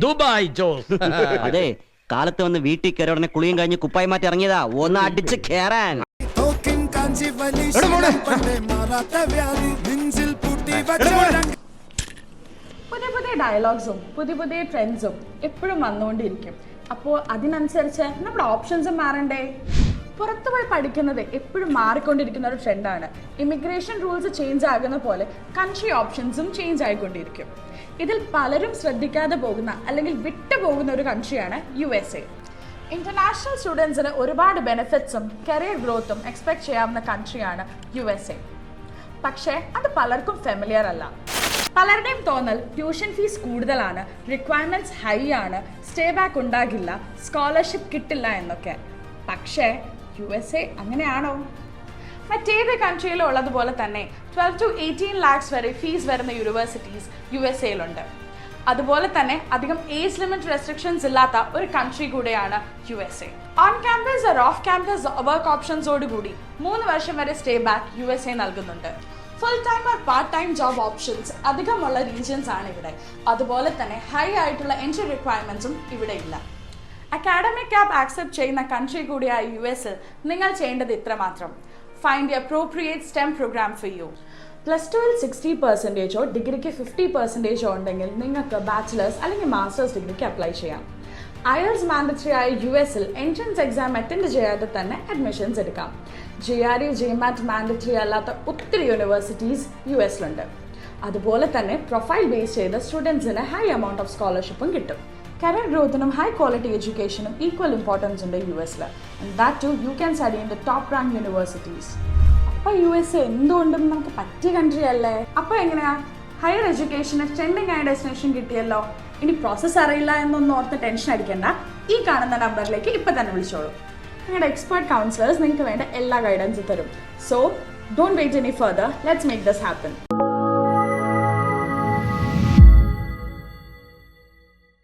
Dubai Jose. അതെ, കാലത്ത് വന്ന് വീട്ടിൽ കയറി ഉടനെ കുളിയും കഴിഞ്ഞ് കുപ്പായി മാറ്റി ഇറങ്ങിയതാ ഒന്ന് അടിച്ച് കേറാൻ. പുതിയ പുതിയ ഡയലോഗ്സും പുതിയ പുതിയ ട്രെൻഡ്സും എപ്പോഴും വന്നുകൊണ്ടിരിക്കും. അപ്പോൾ അതിനനുസരിച്ച് നമ്മുടെ ഓപ്ഷൻസും മാറണ്ടേ? പുറത്തുപോയി പഠിക്കുന്നത് എപ്പോഴും മാറിക്കൊണ്ടിരിക്കുന്ന ഒരു ട്രെൻഡാണ്. ഇമിഗ്രേഷൻ റൂൾസ് ചേഞ്ച് ആകുന്ന പോലെ കൺട്രി ഓപ്ഷൻസും ചേഞ്ച് ആയിക്കൊണ്ടിരിക്കും. ഇതിൽ പലരും ശ്രദ്ധിക്കാതെ പോകുന്ന അല്ലെങ്കിൽ വിട്ടുപോകുന്ന ഒരു കൺട്രിയാണ് USA. ഇന്റർനാഷണൽ സ്റ്റുഡൻസിന് ഒരുപാട് ബെനിഫിറ്റ്സും കരിയർ ഗ്രോത്തും എക്സ്പെക്ട് ചെയ്യാവുന്ന കൺട്രിയാണ് USA. പക്ഷേ അത് പലർക്കും ഫെമിലിയർ അല്ല. പലരുടെയും തോന്നൽ ട്യൂഷൻ ഫീസ് കൂടുതലാണ്, റിക്വയർമെൻറ്റ്സ് ഹൈ ആണ്, സ്റ്റേ ബാക്ക് ഉണ്ടാകില്ല, സ്കോളർഷിപ്പ് കിട്ടില്ല എന്നൊക്കെ. പക്ഷേ USA അങ്ങനെയാണോ? മറ്റേത് കൺട്രിയിലും ഉള്ളതുപോലെ തന്നെ 12 to 18 lakhs വരെ ഫീസ് വരുന്ന യൂണിവേഴ്സിറ്റീസ് USAയിലുണ്ട്. അതുപോലെ തന്നെ അധികം ഏജ് ലിമിറ്റ് റെസ്ട്രിക്ഷൻസ് ഇല്ലാത്ത ഒരു കൺട്രി കൂടെയാണ് USA. On campus or off campus work ഓപ്ഷൻസോടുകൂടി 3 വർഷം വരെ സ്റ്റേ ബാക്ക് USA നൽകുന്നുണ്ട്. Full time or part time job options അധികമുള്ള റീജിയൻസ് ആണ് ഇവിടെ. അതുപോലെ തന്നെ ഹൈ ആയിട്ടുള്ള എൻട്രി റിക്വയർമെൻറ്റ്സും ഇവിടെ ഇല്ല. അക്കാഡമിക് ക്യാപ്പ് ആക്സെപ്റ്റ് ചെയ്യുന്ന കൺട്രി കൂടിയായ US-ൽ നിങ്ങൾ ചെയ്യേണ്ടത് ഇത്രമാത്രം: find the appropriate STEM programme for you. +2-ൽ 60% ഡിഗ്രിക്ക് 50% ഉണ്ടെങ്കിൽ നിങ്ങൾക്ക് ബാച്ചിലേഴ്സ് അല്ലെങ്കിൽ മാസ്റ്റേഴ്സ് ഡിഗ്രിക്ക് അപ്ലൈ ചെയ്യാം. IELTS മാൻഡറ്ററി ആയ US-ൽ എൻട്രൻസ് എക്സാം അറ്റൻഡ് ചെയ്യാതെ തന്നെ അഡ്മിഷൻസ് എടുക്കാം. GRE GMAT മാൻഡറ്ററി അല്ലാത്ത ഒത്തിരി യൂണിവേഴ്സിറ്റീസ് US-ലുണ്ട്. അതുപോലെ തന്നെ പ്രൊഫൈൽ ബേസ് ചെയ്ത സ്റ്റുഡൻസിന് ഹൈ എമൗണ്ട് ഓഫ് സ്കോളർഷിപ്പും കിട്ടും. കരിയർ ഗ്രോത്തിനും ഹൈ ക്വാളിറ്റി എഡ്യൂക്കേഷനും ഈക്വൽ ഇമ്പോർട്ടൻസ് ഉണ്ട് US-ൽ. And that too you can study in the top rank universities. അപ്പോൾ USA എന്തുകൊണ്ടും നമുക്ക് പറ്റിയ കൺട്രി അല്ലേ? അപ്പോൾ എങ്ങനെയാ? ഹയർ എഡ്യൂക്കേഷന് ട്രെൻഡിങ് ആയ ഡെസ്റ്റിനേഷൻ കിട്ടിയല്ലോ. ഇനി പ്രോസസ്സ് അറിയില്ല എന്നൊന്നും ഓർത്ത് ടെൻഷൻ അടിക്കേണ്ട. ഈ കാണുന്ന നമ്പറിലേക്ക് ഇപ്പം തന്നെ വിളിച്ചോളൂ. നിങ്ങളുടെ എക്സ്പേർട്ട് കൗൺസിലേഴ്സ് നിങ്ങൾക്ക് വേണ്ട എല്ലാ ഗൈഡൻസും തരും. So don't wait any further, let's make this happen.